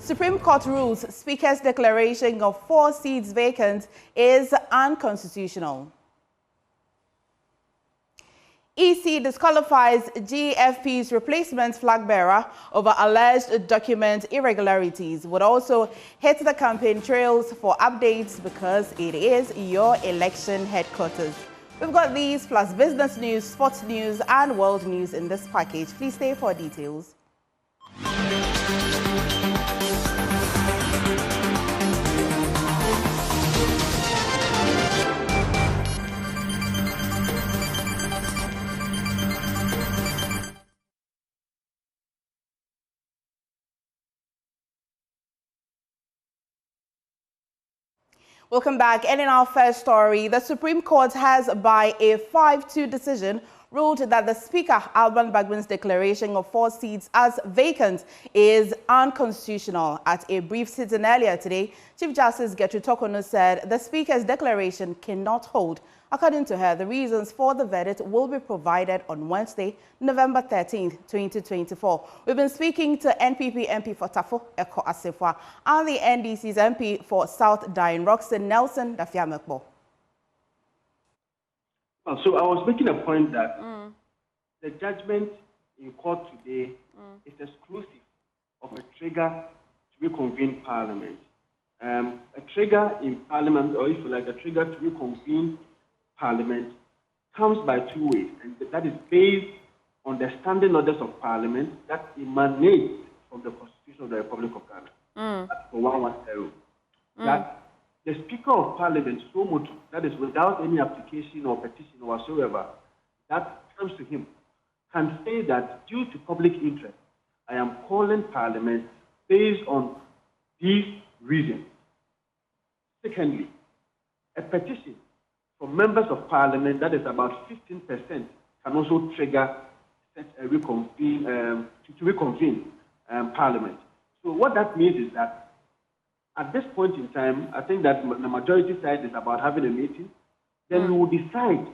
Supreme Court rules Speaker's declaration of 4 seats vacant is unconstitutional. EC disqualifies GFP's replacement flag bearer over alleged document irregularities. Would also hit the campaign trails for updates because it is your election headquarters. We've got these plus business news, sports news and world news in this package. Please stay for details. Welcome back. And in our first story, the Supreme Court has, by a 5-2 decision, ruled that the Speaker, Alban Bagman's declaration of 4 seats as vacant is unconstitutional. At a brief sitting earlier today, Chief Justice Gertrude Tokono said the Speaker's declaration cannot hold. According to her, the reasons for the verdict will be provided on Wednesday, November 13th, 2024. We've been speaking to NPP MP for Tafo, Eko Asefwa, and the NDC's MP for South Dine, Roxton Nelson Dafiamekbo. So I was making a point that the judgment in court today is exclusive of a trigger to reconvene Parliament. A trigger in Parliament, or if you like, a trigger to reconvene Parliament comes by 2 ways, and that is based on the standing orders of Parliament that emanate from the Constitution of the Republic of Ghana. That's for 110. That the Speaker of Parliament, so much, that is without any application or petition whatsoever, that comes to him, can say that due to public interest, I am calling Parliament based on these reasons. Secondly, a petition from members of Parliament, that is about 15%, can also trigger such a reconvene, to reconvene Parliament. So what that means is that at this point in time, I think that the majority side is about having a meeting. Then we will decide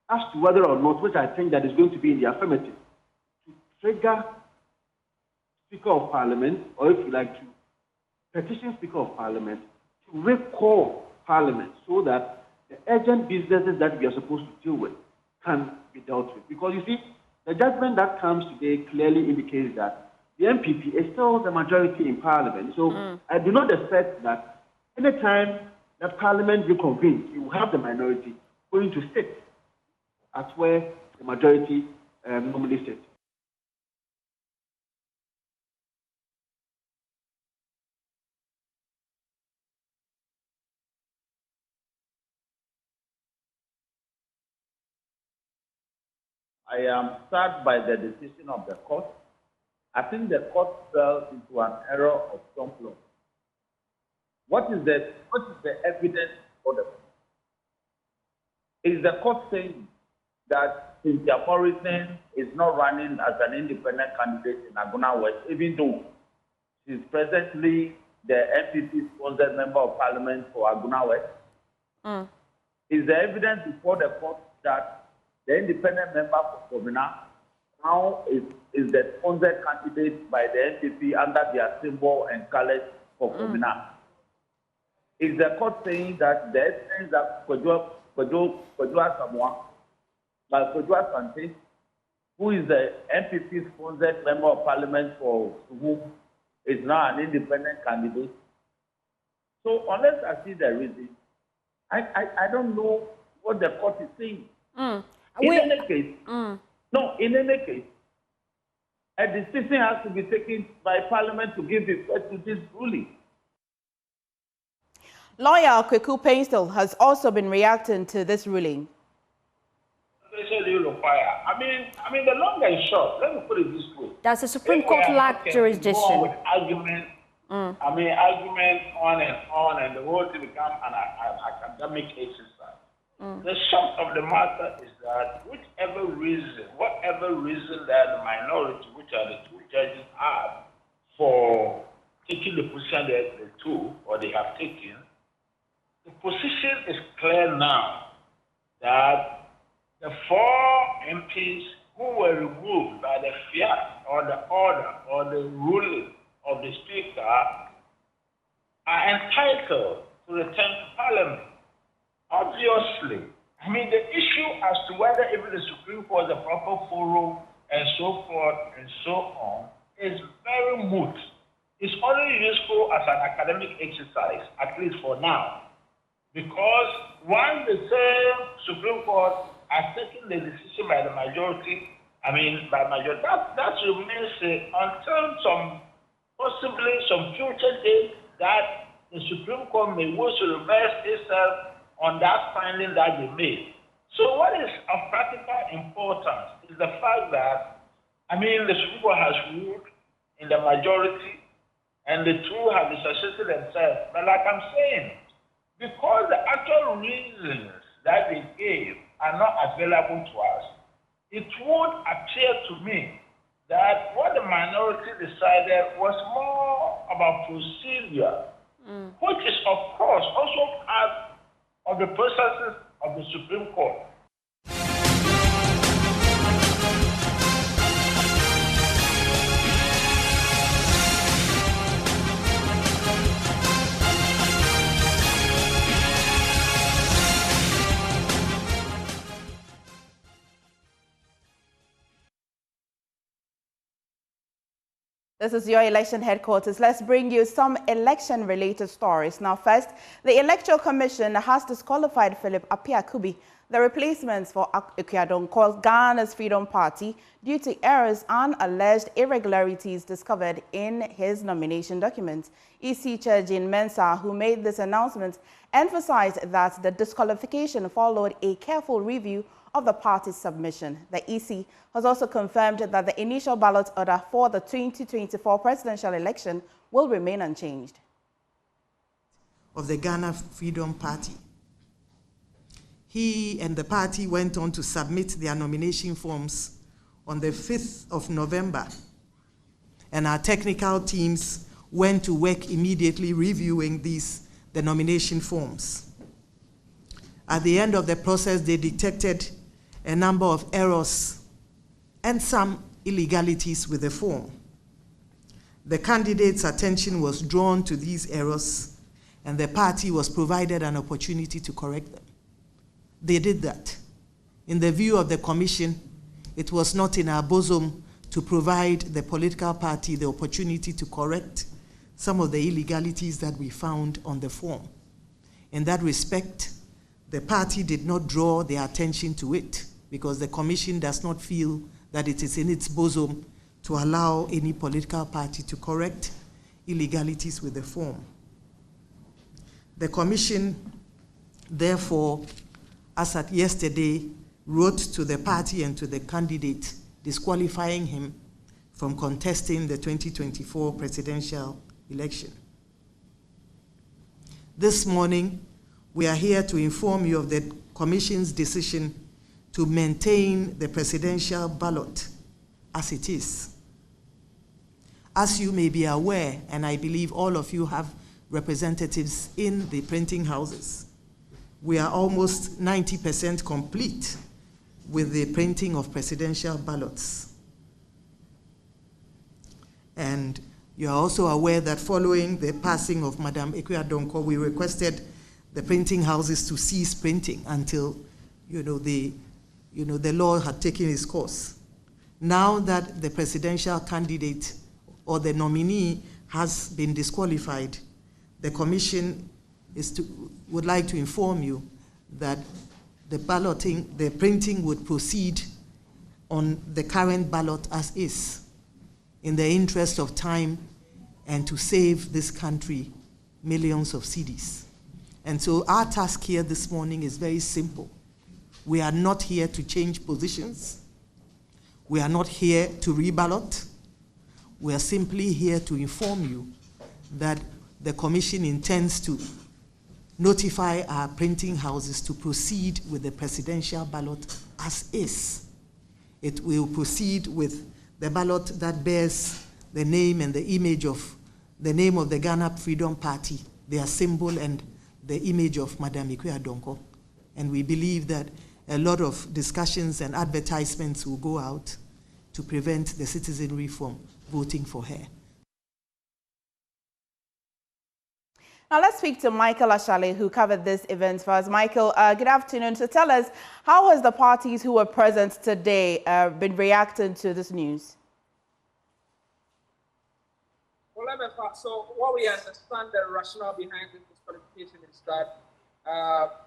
as to whether or not, which I think that is going to be in the affirmative, to trigger Speaker of Parliament, or if you like, to petition Speaker of Parliament to recall Parliament so that the urgent businesses that we are supposed to deal with can be dealt with. Because you see, the judgment that comes today clearly indicates that the MPP is still the majority in Parliament. So I do not expect that any time that Parliament reconvenes, you will have the minority going to sit at where the majority normally sits. I am sad by the decision of the court. I think the court fell into an error of some law. What is the evidence for the court? Is the court saying that Cynthia Morrison is not running as an independent candidate in Aguna West, even though she's presently the MPP-sponsored member of Parliament for Aguna West? Is the evidence before the court that the independent member for Komina now is the sponsored candidate by the NPP under their symbol and colors for Komina? Is the court saying that the evidence that Kodjo Samoa, by Kodjo Asante, who is the NPP-sponsored member of Parliament for Sumu, is now an independent candidate? So unless I see the reason, I don't know what the court is saying. In any case, a decision has to be taken by Parliament to give effect to this ruling. Lawyer Kweku Painstil has also been reacting to this ruling. I mean, the long and short, let me put it this way. Does the Supreme Court lack jurisdiction? With argument, argument on, and the whole thing become an academic exercise. The short of the matter is that whatever reason that the minority, which are the 2 judges, have for taking the position that they took or they have taken, the position is clear now that the 4 MPs who were removed by the fiat or the order or the ruling of the Speaker Speaker are entitled to return to Parliament. Obviously, I mean, the issue as to whether even the Supreme Court is the proper forum and so forth and so on is very moot. It's only useful as an academic exercise, at least for now. Because once the same Supreme Court has taken the decision by the majority, that remains until possibly some future date that the Supreme Court may wish to reverse itself on that finding that they made. So what is of practical importance is the fact that, the Supreme Court has ruled in the majority and the two have disassociated themselves. But like I'm saying, because the actual reasons that they gave are not available to us, it would appear to me that what the minority decided was more about procedure, which is, of course, also part of the processes of the Supreme Court. This is your election headquarters. Let's bring you some election-related stories. Now, first, the Electoral Commission has disqualified Philip Apiakubi, the replacement for Ekuadonko's Ghana's Freedom Party, due to errors and alleged irregularities discovered in his nomination documents. EC Chair Jean Mensah, who made this announcement, emphasized that the disqualification followed a careful review of the party's submission. The EC has also confirmed that the initial ballot order for the 2024 presidential election will remain unchanged. Of the Ghana Freedom Party. He and the party went on to submit their nomination forms on the 5th of November, and our technical teams went to work immediately reviewing the nomination forms. At the end of the process, they detected a number of errors and some illegalities with the form. The candidate's attention was drawn to these errors, and the party was provided an opportunity to correct them. They did that. In the view of the commission, it was not in our bosom to provide the political party the opportunity to correct some of the illegalities that we found on the form. In that respect, the party did not draw their attention to it because the commission does not feel that it is in its bosom to allow any political party to correct illegalities with the form. The commission, therefore, as at yesterday, wrote to the party and to the candidate disqualifying him from contesting the 2024 presidential election. This morning, we are here to inform you of the Commission's decision to maintain the presidential ballot as it is. As you may be aware, and I believe all of you have representatives in the printing houses, we are almost 90% complete with the printing of presidential ballots. And you are also aware that following the passing of Madam Ekuadonko, we requested the printing houses to cease printing until, the law had taken its course. Now that the presidential candidate or the nominee has been disqualified, the commission would like to inform you that the printing would proceed on the current ballot as is, in the interest of time and to save this country millions of cedis. And so our task here this morning is very simple. We are not here to change positions. We are not here to reballot. We are simply here to inform you that the commission intends to notify our printing houses to proceed with the presidential ballot as is. It will proceed with the ballot that bears the name and the image of the name of the Ghana Freedom Party, their symbol, and the image of Madam Ekuadonko. And we believe that a lot of discussions and advertisements will go out to prevent the citizenry from voting for her. Now let's speak to Michael Ashale, who covered this event for us. Michael, good afternoon. So tell us, how has the parties who were present today been reacting to this news? Well, so what we understand the rationale behind this disqualification is that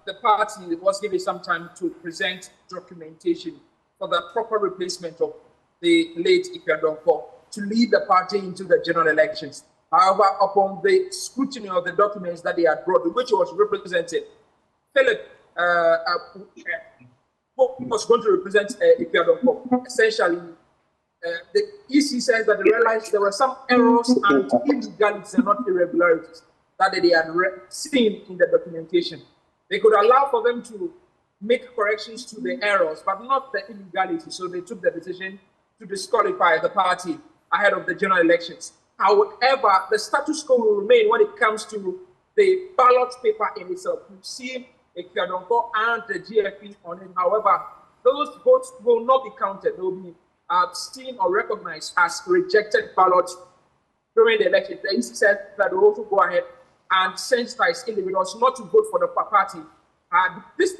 the party was given some time to present documentation for the proper replacement of the late Ikea to lead the party into the general elections. However, upon the scrutiny of the documents that they had brought, which was represented, Philip was going to represent Ikea essentially. The EC says that they realized there were some errors and illegalities and not irregularities that they had seen in the documentation. They could allow for them to make corrections to the errors, but not the illegalities. So they took the decision to disqualify the party ahead of the general elections. However, the status quo will remain when it comes to the ballot paper in itself. You see Ikea and the GFP on it. However, those votes will not be counted. They will be seen or recognized as rejected ballots during the election. The EC said that they will also go ahead and sensitize individuals not to vote for the party. This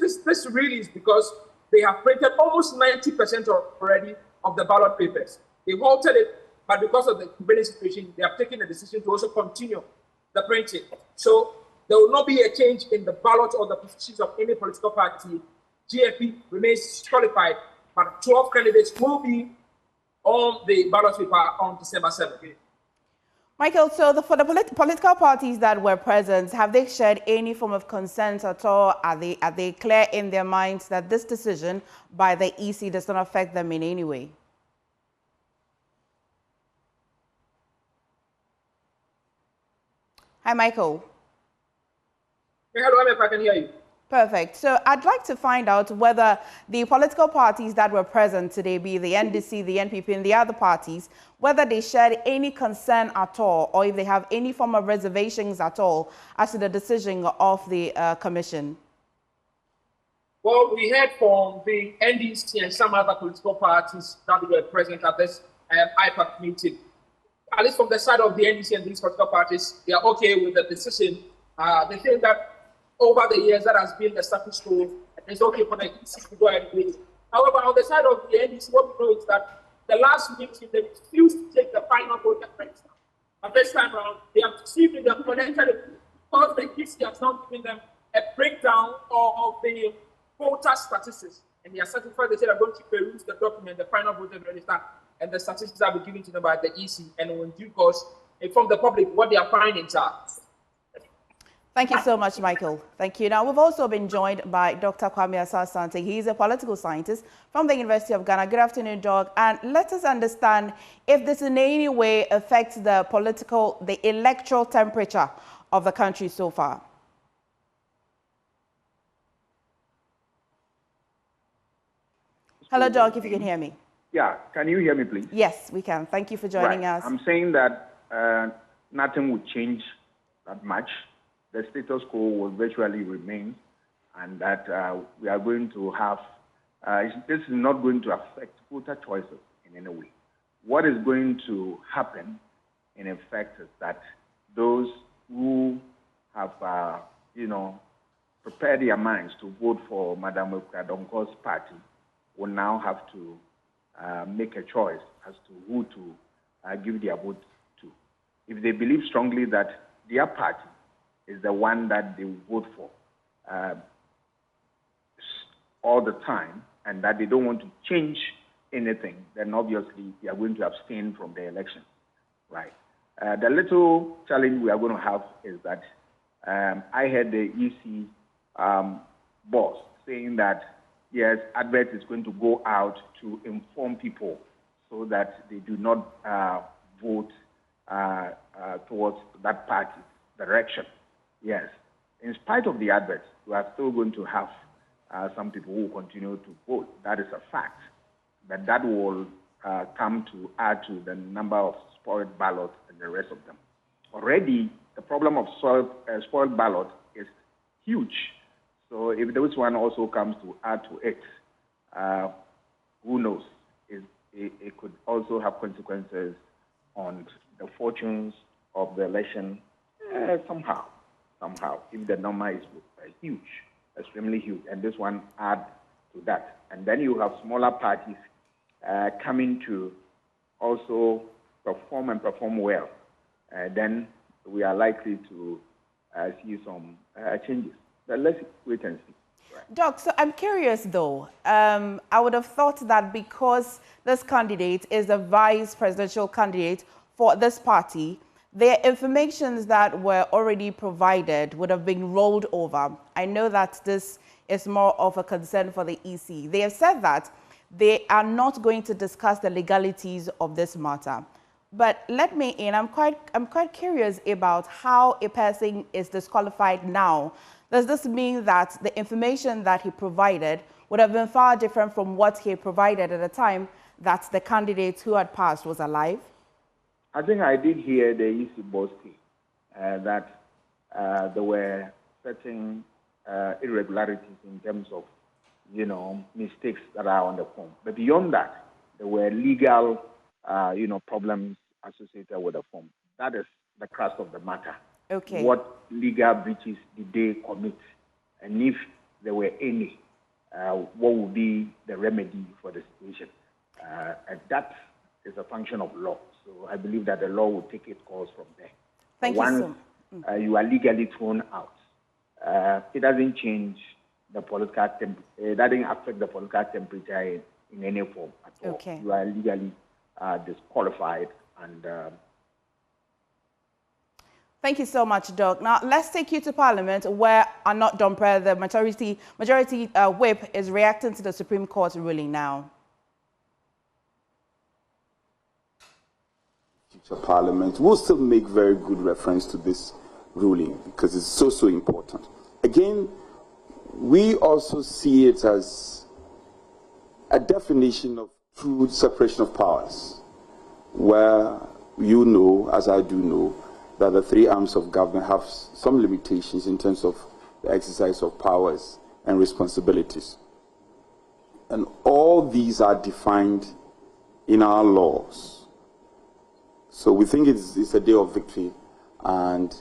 really is because they have printed almost 90% already of the ballot papers. They halted it, but because of the COVID situation, they have taken the decision to also continue the printing. So there will not be a change in the ballot or the positions of any political party. GFP remains disqualified, but 12 candidates will be on the ballot paper on December 7th. Michael, so for the political parties that were present, have they shared any form of consent at all? Are they clear in their minds that this decision by the EC does not affect them in any way? Hi, Michael. Hello, if I can hear you. Perfect. So I'd like to find out whether the political parties that were present today, be the NDC, the NPP, and the other parties, whether they shared any concern at all, or if they have any form of reservations at all as to the decision of the commission. Well, we heard from the NDC and some other political parties that were present at this IPAC meeting. At least from the side of the NDC and these political parties, they are okay with the decision. They think that over the years, that has been the status quo, and it's okay for the EC to go ahead with it. However, on the side of the NDC, what we know is that the last meeting, they refused to take the final vote at next time. But this time around, they have received the exponential because the EC has not given them a breakdown of the voter statistics. And they are certified, they said they're going to peruse the document, the final voter register, and the statistics will be given to them by the EC, and in due course, inform the public what their findings are. Thank you so much, Michael. Thank you. Now, we've also been joined by Dr. Kwame Asasante. He's a political scientist from the University of Ghana. Good afternoon, Doc. And let us understand if this in any way affects the electoral temperature of the country so far. Hello, Doc, if you can hear me. Yeah, can you hear me, please? Yes, we can. Thank you for joining us. I'm saying that nothing would change that much. The status quo will virtually remain, and that we are going to have, this is not going to affect voter choices in any way. What is going to happen, in effect, is that those who have, prepared their minds to vote for Madam Ekwadonko's party will now have to make a choice as to who to give their vote to. If they believe strongly that their party is the one that they will vote for all the time, and that they don't want to change anything, then obviously they are going to abstain from the election, right? The little challenge we are going to have is that I heard the EC boss saying that, yes, advert is going to go out to inform people so that they do not vote towards that party's direction. Yes, in spite of the adverts, we are still going to have some people who continue to vote. That is a fact. But that will come to add to the number of spoiled ballots and the rest of them. Already, the problem of spoiled ballot is huge. So if this one also comes to add to it, who knows? It could also have consequences on the fortunes of the election somehow. somehow, if the number is huge, extremely huge, and this one add to that. And then you have smaller parties coming to also perform well. Then we are likely to see some changes. But let's wait and see. Right. Doc, so I'm curious though. I would have thought that because this candidate is a vice presidential candidate for this party, the information that were already provided would have been rolled over. I know that this is more of a concern for the EC. They have said that they are not going to discuss the legalities of this matter. But let me in, I'm quite curious about how a person is disqualified now. Does this mean that the information that he provided would have been far different from what he provided at the time that the candidate who had passed was alive? I think I did hear the EC boasting that there were certain irregularities in terms of, mistakes that are on the form. But beyond that, there were legal, problems associated with the form. That is the crux of the matter. Okay. What legal breaches did they commit? And if there were any, what would be the remedy for the situation? And that is a function of law. So I believe that the law will take its course from there. Thank Once you so much. You are legally thrown out, it doesn't change the political it doesn't affect the political temperature in any form at all. Okay. You are legally disqualified and Thank you so much, Doc. Now, let's take you to Parliament, where Anot Domprey, the majority whip, is reacting to the Supreme Court ruling now. Future Parliament will still make very good reference to this ruling because it's so important. Again, we also see it as a definition of true separation of powers, where you know, as I do know, that the three arms of government have some limitations in terms of the exercise of powers and responsibilities. And all these are defined in our laws. So we think it's a day of victory. And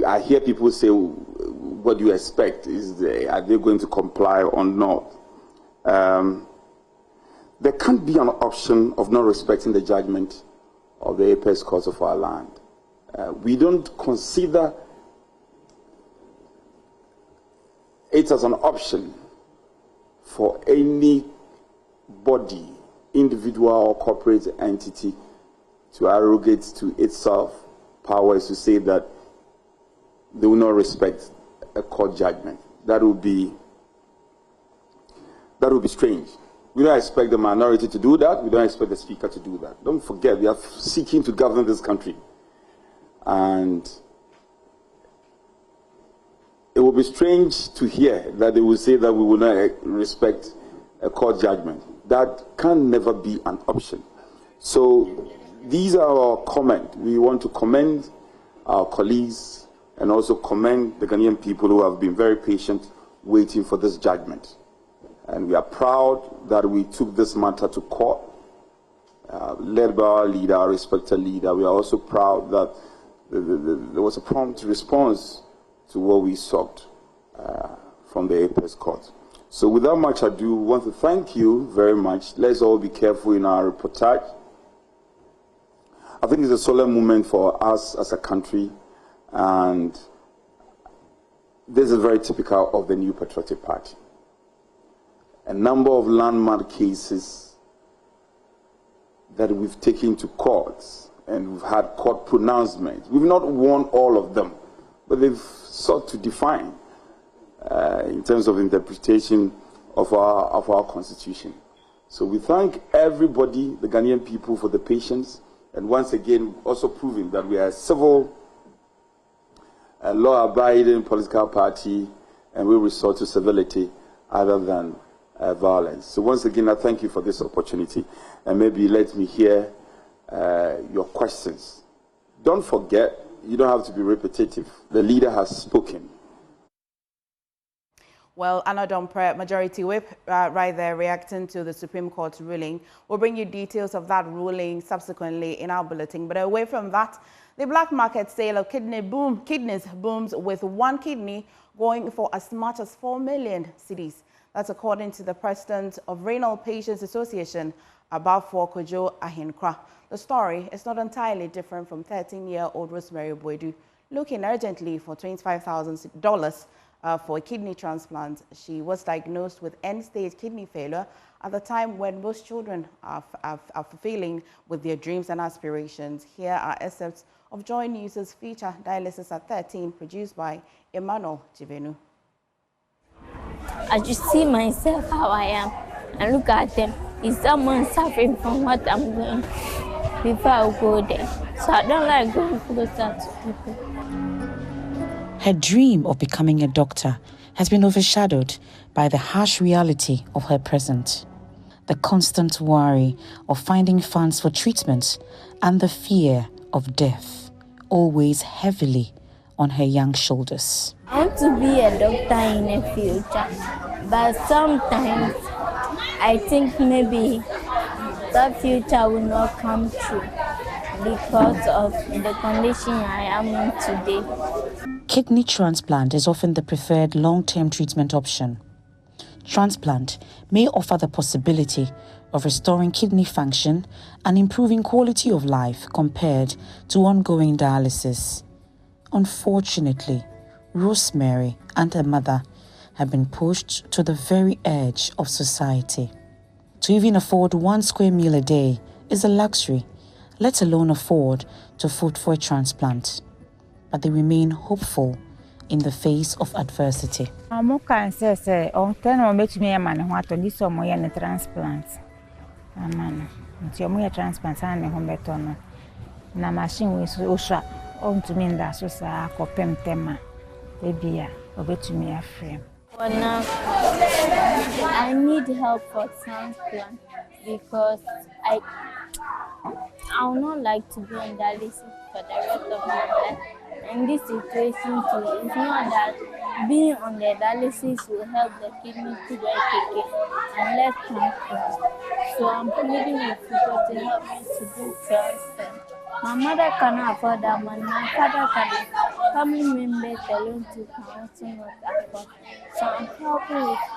I hear people say, what do you expect? Are they going to comply or not? There can't be an option of not respecting the judgment of the apex court of our land. We don't consider it as an option for any body, individual or corporate entity to arrogate to itself powers to say that they will not respect a court judgment. That would be strange. We don't expect the minority to do that. We don't expect the speaker to do that. Don't forget, we are seeking to govern this country. And it will be strange to hear that they will say that we will not respect a court judgment. That can never be an option. So these are our comments. We want to commend our colleagues and also commend the Ghanaian people who have been very patient waiting for this judgment. And we are proud that we took this matter to court, led by our leader, our respected leader. We are also proud that there was a prompt response to what we sought from the apex court. So without much ado, we want to thank you very much. Let's all be careful in our reportage. I think it's a solemn moment for us as a country, and this is very typical of the New Patriotic Party. A number of landmark cases that we've taken to courts, and we've had court pronouncements. We've not won all of them, but they've sought to define in terms of interpretation of our constitution. So we thank everybody, the Ghanaian people, for the patience, and once again also proving that we are a civil, law-abiding political party, and we resort to civility other than violence. So once again, I thank you for this opportunity, and maybe let me hear your questions. Don't forget, you don't have to be repetitive. The leader has spoken. Well, Anna Dompre, Majority Whip, right there reacting to the Supreme Court's ruling. We'll bring you details of that ruling subsequently in our bulletin. But away from that, the black market sale of kidneys booms with one kidney going for as much as 4 million cedis. That's according to the president of Renal Patients Association, Abafo Kojo Ahinkra. The story is not entirely different from 13-year-old Rosemary Boydu looking urgently for $25,000 for a kidney transplant. She was diagnosed with end-stage kidney failure at the time when most children are fulfilling with their dreams and aspirations. Here are excerpts of Joy News' feature Dialysis at 13, produced by Emmanuel Jivenu. I just see myself how I am and look at them. Is someone suffering from what I'm going before I go there? So I don't like going closer to people. Her dream of becoming a doctor has been overshadowed by the harsh reality of her present. The constant worry of finding funds for treatment and the fear of death always heavily on her young shoulders. I want to be a doctor in the future, but sometimes I think maybe that future will not come true because of the condition I am in today. Kidney transplant is often the preferred long-term treatment option. Transplant may offer the possibility of restoring kidney function and improving quality of life compared to ongoing dialysis. Unfortunately, Rosemary and her mother have been pushed to the very edge of society. To even afford 1 square meal a day is a luxury, let alone afford to foot for a transplant. But they remain hopeful in the face of adversity. I'm say on 10 or make me a man what on this or more transplant. A man, it's your more transplant and a home beton. Na machine with Usha on to me that so sa copem tema. Baby, over to me a frame. For now, I need help for transplant because I would not like to be on dialysis for the rest of my life. In this situation too, it's not that being on the dialysis will help the kidney to work again and less transplant. So I'm pleading with people to help me to do transplant. My mother cannot afford that money, my father cannot. Family members alone too can also not afford. So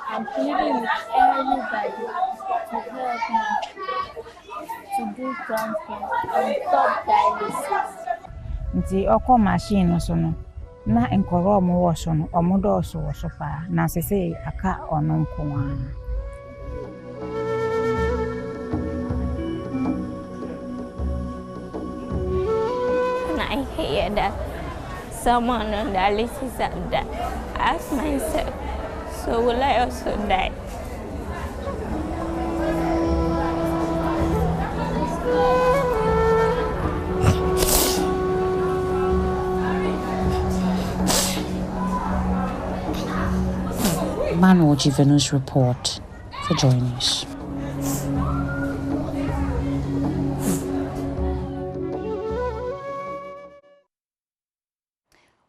I'm pleading with everybody to help me to do transplant and stop dialysis. Nti oko machine so no na enkoro omo wo so no omo do so wo so pa na sese aka ono nko an. I hear that someone on dialysis have died, I ask myself, so will I also die? Emmanuel Jivenu's report for JoyNews.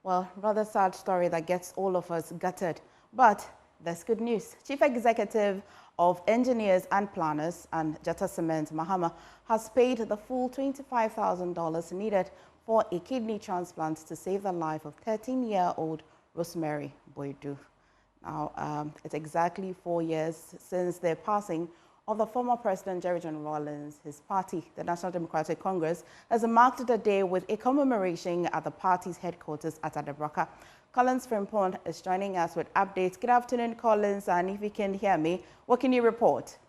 Well, rather sad story that gets all of us gutted. But there's good news. Chief Executive of Engineers and Planners and Jetta Cement, Mahama, has paid the full $25,000 needed for a kidney transplant to save the life of 13-year-old Rosemary Boydu. Now, it's exactly 4 years since the passing of the former President Jerry John Rawlings. His party, the National Democratic Congress, has marked the day with a commemoration at the party's headquarters at Adabraka. Collins Frimpong is joining us with updates. Good afternoon, Collins, and if you can hear me, what can you report?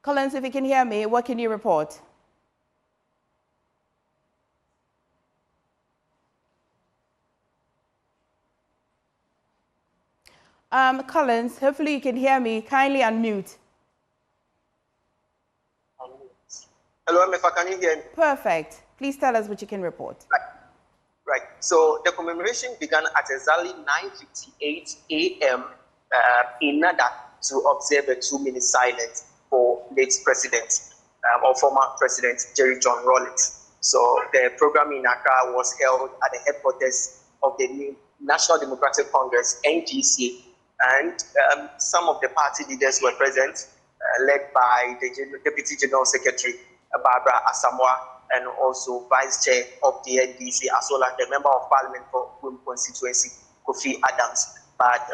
Collins, if you can hear me, what can you report? Collins, hopefully you can hear me. Kindly unmute. Hello, Mefa, can you hear me? Perfect. Please tell us what you can report. Right. So the commemoration began at exactly 9:58 a.m. In order to observe a 2-minute silence for late President or former President Jerry John Rawlings. So the program in Accra was held at the headquarters of the National Democratic Congress, NDC, and some of the party leaders were present, led by the Deputy General Secretary, Barbara Asamoah, and also Vice Chair of the NDC, as well as the Member of Parliament for Gwim constituency, Kofi Adams. But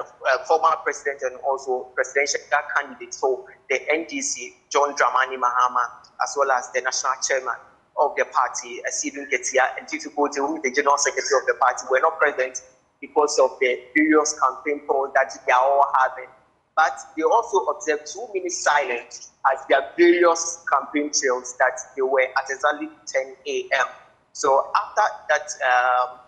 former President and also presidential candidate for the NDC, John Dramani Mahama, as well as the National Chairman of the party, Stephen Ketia, and difficulty with the General Secretary of the party were not present because of the various campaign polls that they are all having. But they also observed 2-minute silence at their various campaign trails that they were at exactly 10 a.m. So after that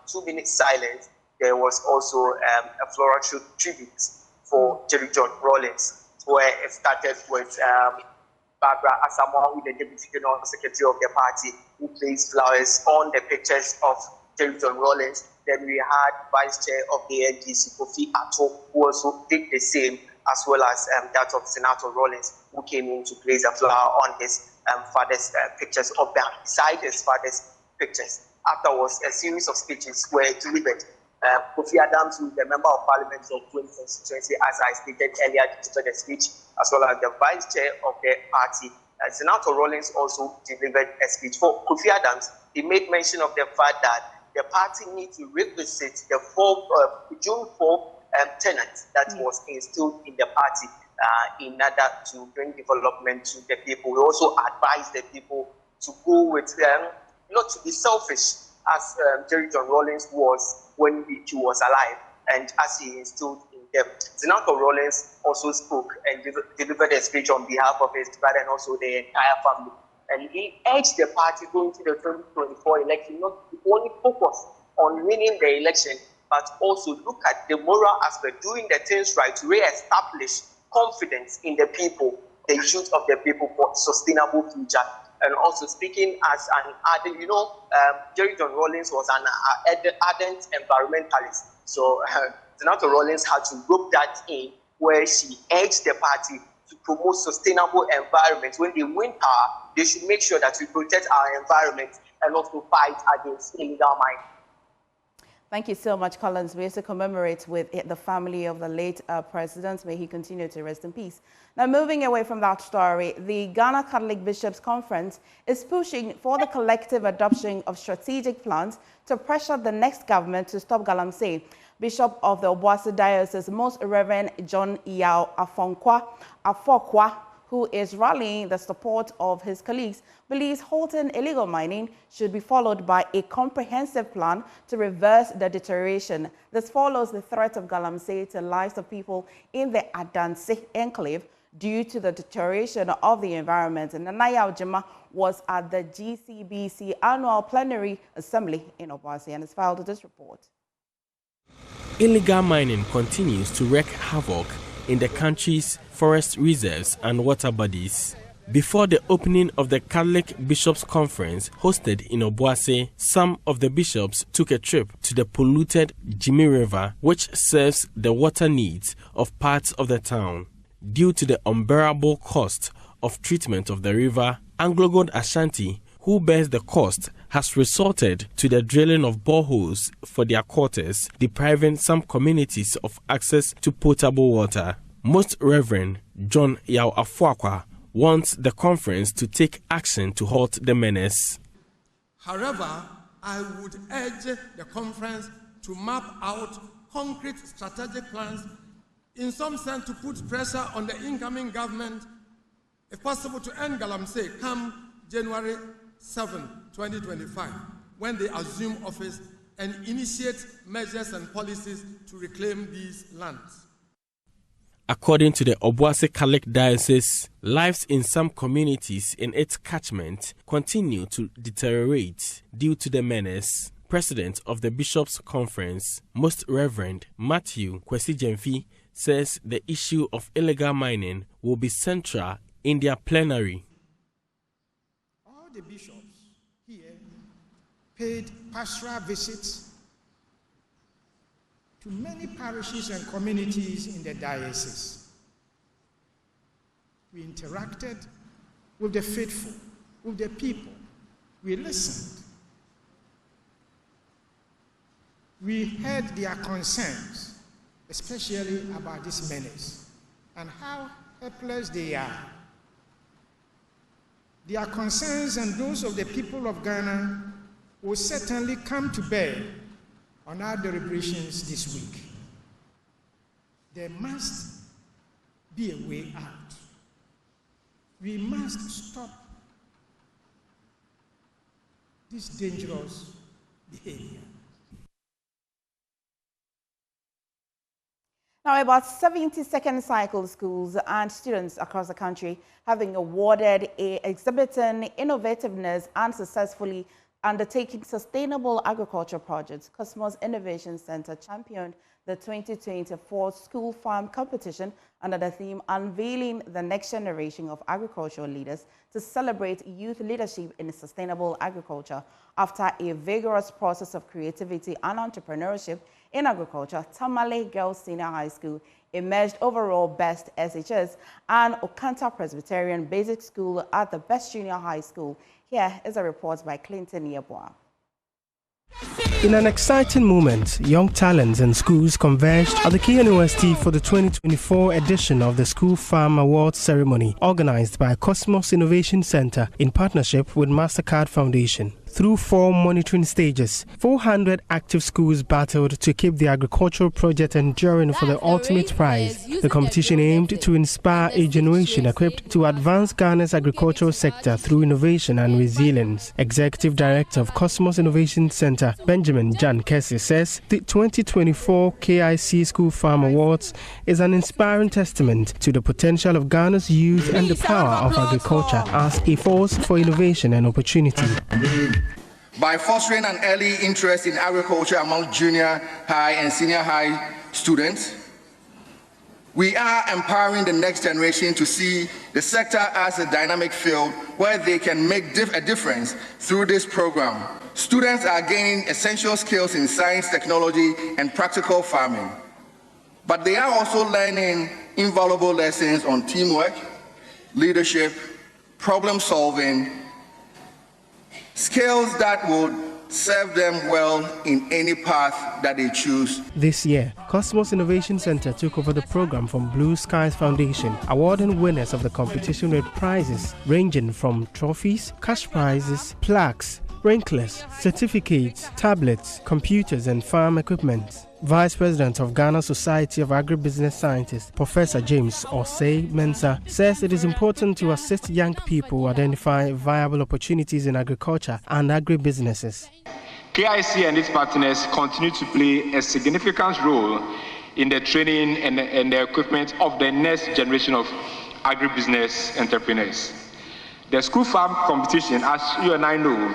2-minute silence, there was also a floral tribute for Jerry John Rawlings, where it started with Barbara Asamoah, who is the Deputy General Secretary of the party, who placed flowers on the pictures of Jerry John Rawlings. Then we had Vice Chair of the NDC, Kofi Ato, who also did the same, as well as that of Senator Rawlings, who came in to place a flower on his father's pictures, or beside his father's pictures. Afterwards, a series of speeches were delivered. Kofi Adams, who is the Member of Parliament of Gwim constituency, as I stated earlier, delivered a speech, as well as the Vice Chair of the party. Senator Rawlings also delivered a speech. For Kofi Adams, he made mention of the fact that the party needs to revisit the June 4th tenant that was instilled in the party in order to bring development to the people. We also advise the people to go with not to be selfish, as Jerry John Rawlings was when he was alive, and as he instilled in them. Senator Rawlings also spoke and delivered a speech on behalf of his brother and also the entire family. And he urged the party going to the 2024 election not to only focus on winning the election, but also look at the moral aspect, doing the things right to re-establish confidence in the people, the youth of the people, for sustainable future. And also speaking as an ardent, Jerry John Rawlings was an ardent environmentalist. So Senator Rawlings had to rope that in, where she urged the party to promote sustainable environment. When they win power, they should make sure that we protect our environment and also fight against illegal mining. Thank you so much, Collins. We also commemorate with the family of the late president. May he continue to rest in peace. Now, moving away from that story, the Ghana Catholic Bishops' Conference is pushing for the collective adoption of strategic plans to pressure the next government to stop galamsey. Bishop of the Obuasi Diocese, Most Reverend John Yao Afokwa, who is rallying the support of his colleagues, believes halting illegal mining should be followed by a comprehensive plan to reverse the deterioration. This follows the threat of galamsey to lives of people in the Adanse enclave due to the deterioration of the environment. And Nanaya Ojima was at the GCBC annual plenary assembly in Obuasi and has filed this report. Illegal mining continues to wreak havoc in the country's forest reserves and water bodies. Before the opening of the Catholic Bishops' Conference hosted in Obuasi, some of the bishops took a trip to the polluted Jimmy River, which serves the water needs of parts of the town. Due to the unbearable cost of treatment of the river, Anglo-God Ashanti, who bears the cost, has resorted to the drilling of boreholes for their quarters, depriving some communities of access to potable water. Most Reverend John Yao Afokwa wants the conference to take action to halt the menace. However, I would urge the conference to map out concrete strategic plans, in some sense to put pressure on the incoming government, if possible, to end galamsey come January 7, 2025, when they assume office, and initiate measures and policies to reclaim these lands. According to the Obuasi Catholic Diocese, lives in some communities in its catchment continue to deteriorate due to the menace. President of the Bishops' Conference, Most Reverend Matthew Kwesi Jemfi, says the issue of illegal mining will be central in their plenary. All the bishops here paid pastoral visits to many parishes and communities in the diocese. We interacted with the faithful, with the people. We listened. We heard their concerns, especially about this menace and how helpless they are. Their concerns and those of the people of Ghana will certainly come to bear on our deliberations this week. There must be a way out. We must stop this dangerous behavior. Now, about 70 second cycle schools and students across the country have been awarded exhibiting innovativeness and successfully undertaking sustainable agriculture projects. Cosmos Innovation Center championed the 2024 School Farm Competition under the theme Unveiling the Next Generation of Agricultural Leaders to celebrate youth leadership in sustainable agriculture. After a vigorous process of creativity and entrepreneurship in agriculture, Tamale Girls Senior High School emerged overall best SHS and Okanta Presbyterian Basic School at the best junior high school. Here is a report by Clinton Yeboah. In an exciting moment, young talents and schools converged at the KNUST for the 2024 edition of the School Farm Awards ceremony organized by Cosmos Innovation Center in partnership with MasterCard Foundation. Through 4 monitoring stages, 400 active schools battled to keep the agricultural project enduring for the ultimate prize. The competition aimed to inspire a generation equipped to advance Ghana's agricultural sector through innovation and resilience. Executive Director of Cosmos Innovation Center, Benjamin Jan Kessie, says the 2024 KIC School Farm Awards is an inspiring testament to the potential of Ghana's youth and the power of agriculture as a force for innovation and opportunity. By fostering an early interest in agriculture among junior high and senior high students, we are empowering the next generation to see the sector as a dynamic field where they can make a difference through this program. Students are gaining essential skills in science, technology, and practical farming. But they are also learning invaluable lessons on teamwork, leadership, problem solving, skills that will serve them well in any path that they choose. This year, Cosmos Innovation Center took over the program from Blue Skies Foundation, awarding winners of the competition with prizes ranging from trophies, cash prizes, plaques, sprinklers, certificates, tablets, computers, and farm equipment. Vice President of Ghana Society of Agribusiness Scientists, Professor James Osei Mensah, says it is important to assist young people identify viable opportunities in agriculture and agribusinesses. KIC and its partners continue to play a significant role in the training and the equipment of the next generation of agribusiness entrepreneurs. The school farm competition, as you and I know,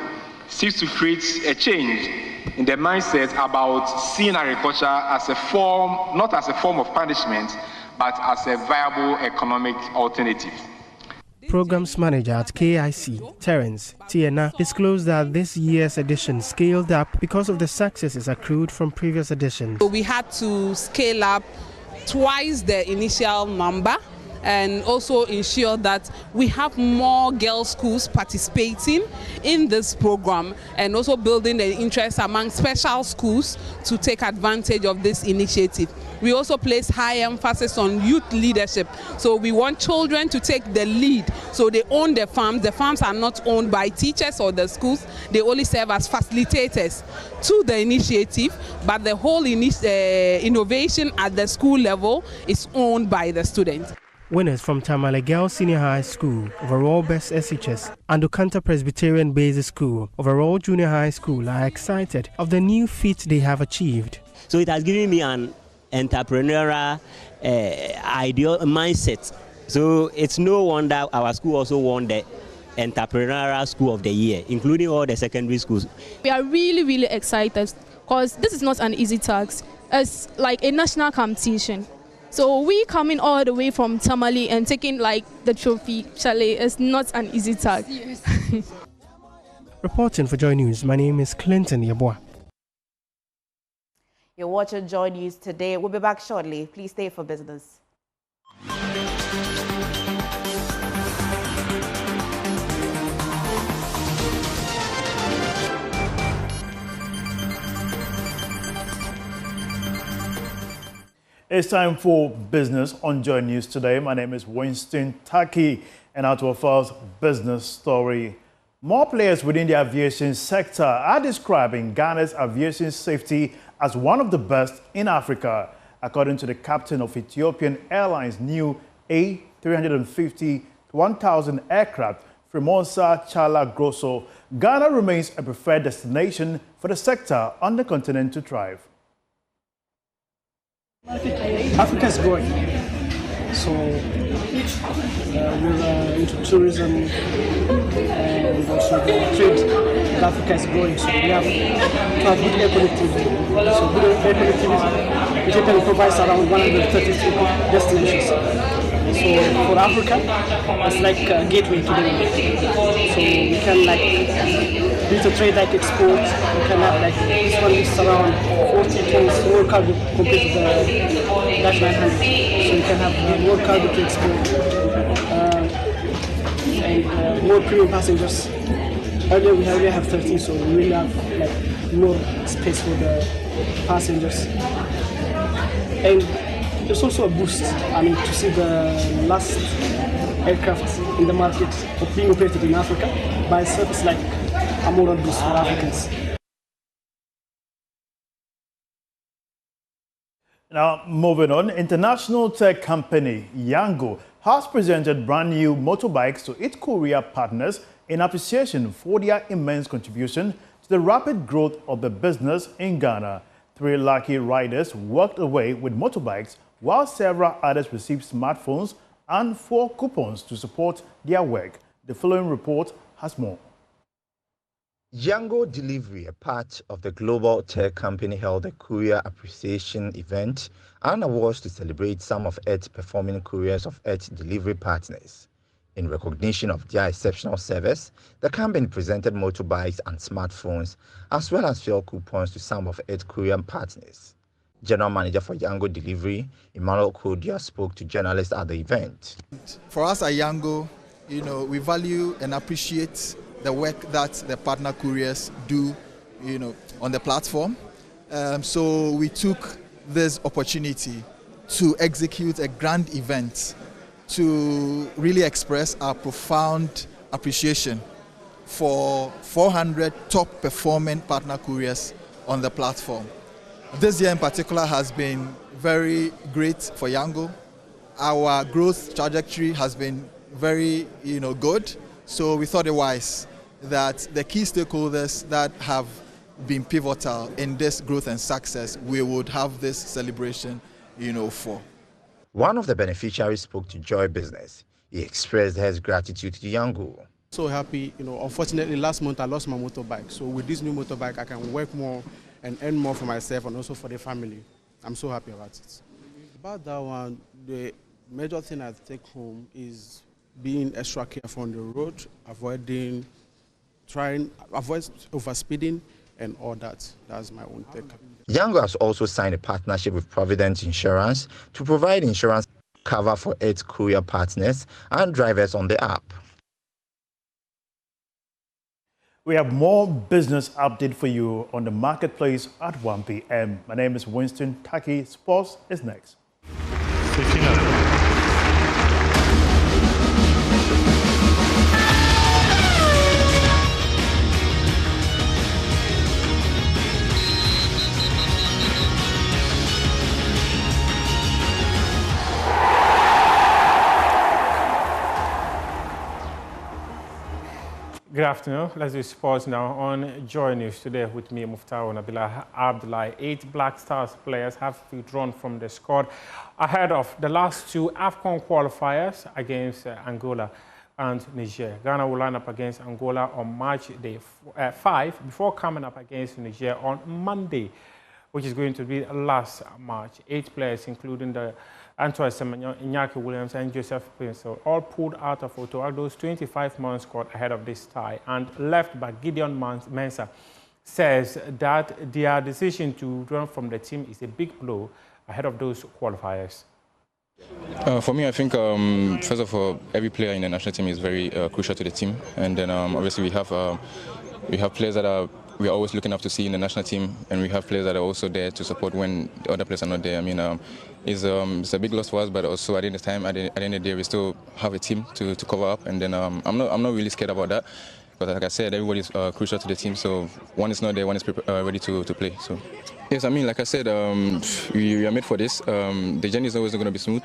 seeks to create a change in the mindset about seeing agriculture as a form, not as a form of punishment, but as a viable economic alternative. Programs Manager at KIC, Terence Tiena, disclosed that this year's edition scaled up because of the successes accrued from previous editions. So we had to scale up twice the initial number and also ensure that we have more girls' schools participating in this program and also building the interest among special schools to take advantage of this initiative. We also place high emphasis on youth leadership. So we want children to take the lead. So they own the farms. The farms are not owned by teachers or the schools. They only serve as facilitators to the initiative, but the whole innovation at the school level is owned by the students. Winners from Tamale Girls Senior High School, overall Best SHS, and Okanta Presbyterian Basic School, overall Junior High School, are excited of the new feat they have achieved. So it has given me an entrepreneurial ideal mindset. So it's no wonder our school also won the Entrepreneurial School of the Year, including all the secondary schools. We are really, really excited because this is not an easy task. It's like a national competition. So we coming all the way from Tamale and taking like the trophy, Chalet, is not an easy task. Reporting for Joy News, my name is Clinton Yeboah. You're watching Joy News Today. We'll be back shortly. Please stay for business. It's time for business on Joy News Today. My name is Winston Taki, and out to our first business story. More players within the aviation sector are describing Ghana's aviation safety as one of the best in Africa. According to the captain of Ethiopian Airlines' new A350-1000 aircraft, Frimosa Chala Grosso, Ghana remains a preferred destination for the sector on the continent to thrive. Africa is growing, so we're into tourism and also the trade in Africa is growing, so we have to have good air connectivity. So good air connectivity, Ethiopia provides around 133 destinations. So for Africa, it's like a gateway to the world. So we can like build a trade like export. We can have like this one is around 40 tons more cargo compared to the Dash 900. So we can have more cargo to export and more premium passengers. Earlier we already have 13, so we really have like more space for the passengers. And it's also a boost, to see the last aircraft in the market of being operated in Africa by itself is like a moral boost for Africans. Now, moving on, international tech company Yango has presented brand new motorbikes to its courier partners in appreciation for their immense contribution to the rapid growth of the business in Ghana. 3 lucky riders walked away with motorbikes, while several others received smartphones and 4 coupons to support their work. The following report has more. Yango Delivery, a part of the global tech company, held a courier appreciation event and awards to celebrate some of its performing couriers of its delivery partners. In recognition of their exceptional service, the company presented motorbikes and smartphones, as well as fuel coupons to some of its courier partners. General Manager for Yango Delivery, Emmanuel Kodia, spoke to journalists at the event. For us at Yango, we value and appreciate the work that the partner couriers do, on the platform. So we took this opportunity to execute a grand event to really express our profound appreciation for 400 top performing partner couriers on the platform. This year in particular has been very great for Yango. Our growth trajectory has been very, good. So we thought it wise that the key stakeholders that have been pivotal in this growth and success, we would have this celebration, for. One of the beneficiaries spoke to Joy Business. He expressed his gratitude to Yango. So happy, unfortunately last month I lost my motorbike. So with this new motorbike, I can work more and earn more for myself and also for the family. I'm so happy about it. About that one, the major thing I take home is being extra careful on the road, avoid overspeeding and all that. That's my own take. Yango has also signed a partnership with Provident Insurance to provide insurance cover for its courier partners and drivers on the app. We have more business update for you on the marketplace at 1 p.m. My name is Winston Taki. Sports is next. Good afternoon. Let's do sports now on Joy News Today with me, Muftau Nabila Abdullah. 8 Black Stars players have withdrawn from the squad ahead of the last 2 AFCON qualifiers against Angola and Niger. Ghana will line up against Angola on March 5 before coming up against Niger on Monday, which is going to be last March. 8 players, including the Antoine Semenyo, Iñaki Williams and Joseph Pinsel, all pulled out of Otoado's 25-man squad ahead of this tie and left by Gideon Mensah says that their decision to withdraw from the team is a big blow ahead of those qualifiers. For me, I think, first of all, every player in the national team is very crucial to the team. And then obviously we have players that we are always looking up to see in the national team, and we have players that are also there to support when the other players are not there. I mean, it's a big loss for us, but also at the end of the time, at the end of the day, we still have a team to cover up. And then I'm not really scared about that. But like I said, everybody's crucial to the team, so one is not there, one is ready to play. So, yes, I mean, like I said, we are made for this. The journey is always not going to be smooth.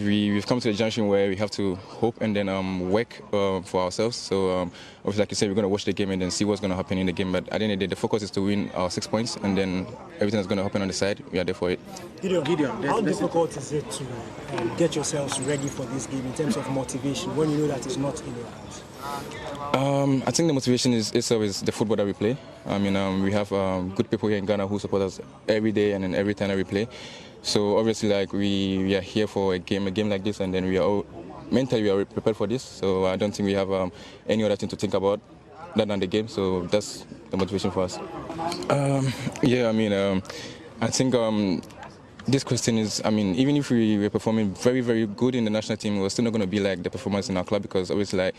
We've come to a junction where we have to hope and then work for ourselves. So, obviously, like you said, we're going to watch the game and then see what's going to happen in the game. But at the end of the day, the focus is to win our 6 points, and then everything that's going to happen on the side, we are there for it. Gideon, how difficult is it to get yourselves ready for this game in terms of motivation when you know that it's not in your hands? I think the motivation is always the football that we play. I mean, we have good people here in Ghana who support us every day and then every time that we play. So obviously, like we are here for a game like this, and then mentally we are prepared for this. So I don't think we have any other thing to think about other than the game. So that's the motivation for us. Yeah, I mean, I think this question is, I mean, even if we were performing very, very good in the national team, we're still not going to be like the performance in our club, because obviously, like,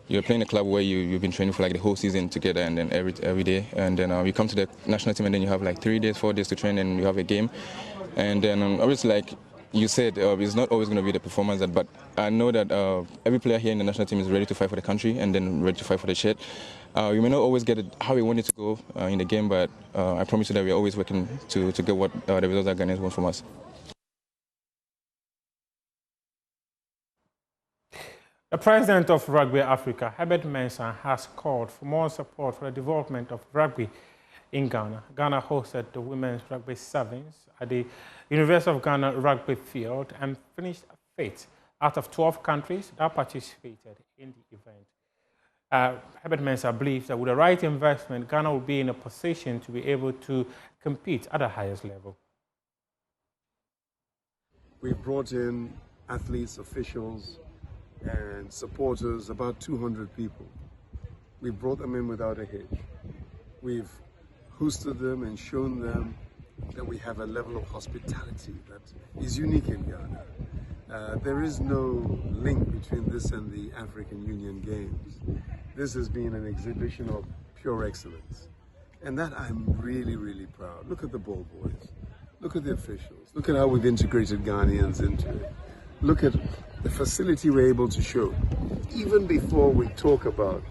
you're playing a club where you've been training for like the whole season together, and then every day, and then you come to the national team and then you have like 3 days, 4 days to train, and you have a game, and then obviously, like you said, it's not always going to be the performance but I know that every player here in the national team is ready to fight for the country and then ready to fight for the shirt. We may not always get it how we want it to go in the game, but I promise you that we're always working to get what the results that Ghanaians want from us. The president of Rugby Africa, Herbert Mensah, has called for more support for the development of rugby in Ghana. Ghana hosted the Women's Rugby Sevens at the University of Ghana Rugby Field and finished fifth out of 12 countries that participated in the event. Herbert Mensah believes that with the right investment, Ghana will be in a position to be able to compete at the highest level. We've brought in athletes, officials, and supporters, about 200 people. We brought them in without a hitch. We've hosted them and shown them that we have a level of hospitality that is unique in Ghana. There is no link between this and the African Union Games. This has been an exhibition of pure excellence. And that I'm really, really proud. Look at the ball boys. Look at the officials. Look at how we've integrated Ghanaians into it. Look at the facility we're able to show, even before we talk about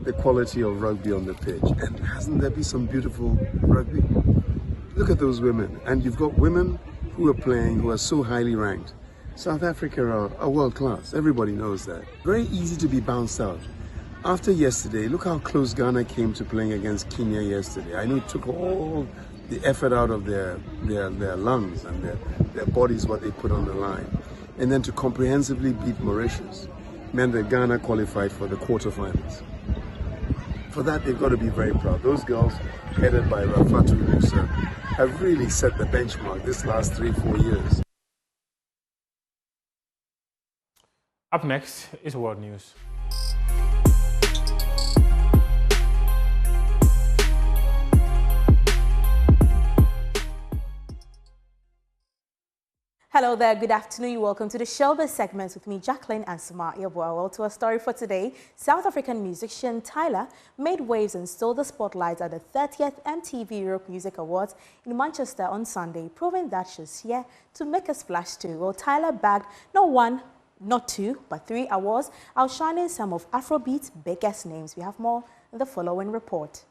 the quality of rugby on the pitch. And hasn't there been some beautiful rugby? Look at those women. And you've got women who are playing who are so highly ranked. South Africa are world class. Everybody knows that. Very easy to be bounced out. After yesterday, look how close Ghana came to playing against Kenya yesterday. I know it took all the effort out of their lungs and their bodies, what they put on the line. And then to comprehensively beat Mauritius meant that Ghana qualified for the quarterfinals. For that, they've got to be very proud. Those girls, headed by Rafatu Musa, have really set the benchmark this last 3-4 years. Up next is World News. Hello there, good afternoon. Welcome to the Showbiz segment with me, Jacqueline and Samar Yabua. Well, to our story for today, South African musician Tyler made waves and stole the spotlight at the 30th MTV Europe Music Awards in Manchester on Sunday, proving that she's here to make a splash too. Well, Tyler bagged not one, not two, but 3 awards, outshining some of Afrobeat's biggest names. We have more in the following report.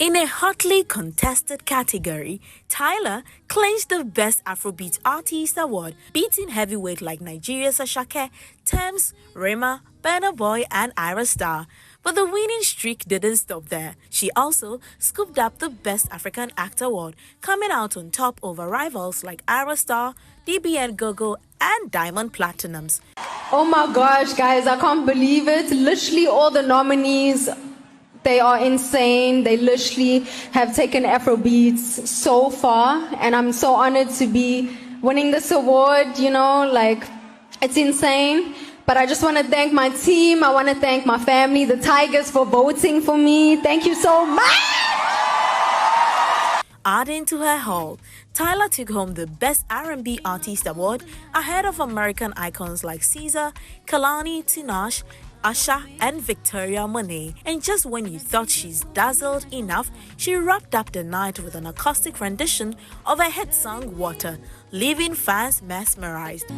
In a hotly contested category, Tyler clinched the Best Afrobeat Artist Award, beating heavyweight like Nigeria's Ashake, Thames, Rema, Burna Boy and Ira Star. But the winning streak didn't stop there. She also scooped up the Best African Act Award, coming out on top over rivals like Ira Star, DBN Gogo and Diamond Platinums. Oh my gosh, guys, I can't believe it. Literally all the nominees, they are insane. They literally have taken Afrobeats so far, and I'm so honored to be winning this award, you know, like, it's insane. But I just want to thank my team. I want to thank my family, the Tigers, for voting for me. Thank you so much. Adding to her haul, Tyler took home the Best R&B Artist Award ahead of American icons like Caesar, Kalani Tinashe, Usher and Victoria Monet. And just when you thought she's dazzled enough, she wrapped up the night with an acoustic rendition of her hit song Water, leaving fans mesmerized.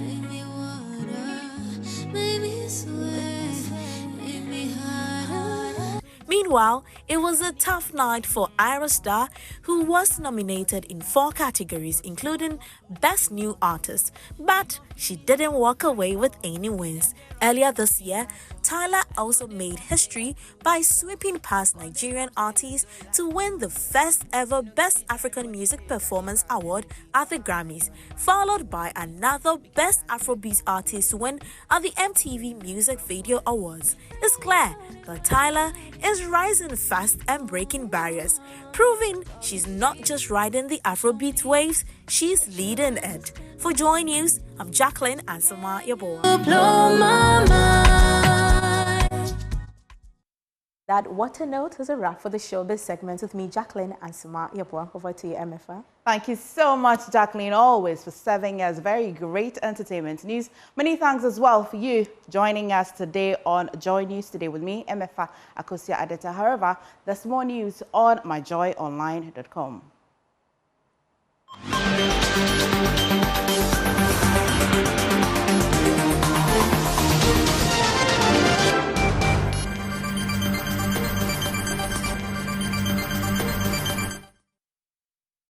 Meanwhile, it was a tough night for Ira Star, who was nominated in 4 categories, including Best New Artist. But she didn't walk away with any wins. Earlier this year, Tyler also made history by sweeping past Nigerian artists to win the first ever Best African Music Performance Award at the Grammys, followed by another Best Afrobeat Artist win at the MTV Music Video Awards. It's clear that Tyler is rising fast and breaking barriers, proving she's not just riding the Afrobeat waves, she's leading it. For Joy News, I'm Jacqueline Ansama Yaboa. That Water Note is a wrap for the showbiz segment with me, Jacqueline Ansama Yaboa. Over to you, MFA. Thank you so much, Jacqueline, always for serving us very great entertainment news. Many thanks as well for you joining us today on Joy News Today with me, MFA Akosia Adeta. However, there's more news on myjoyonline.com.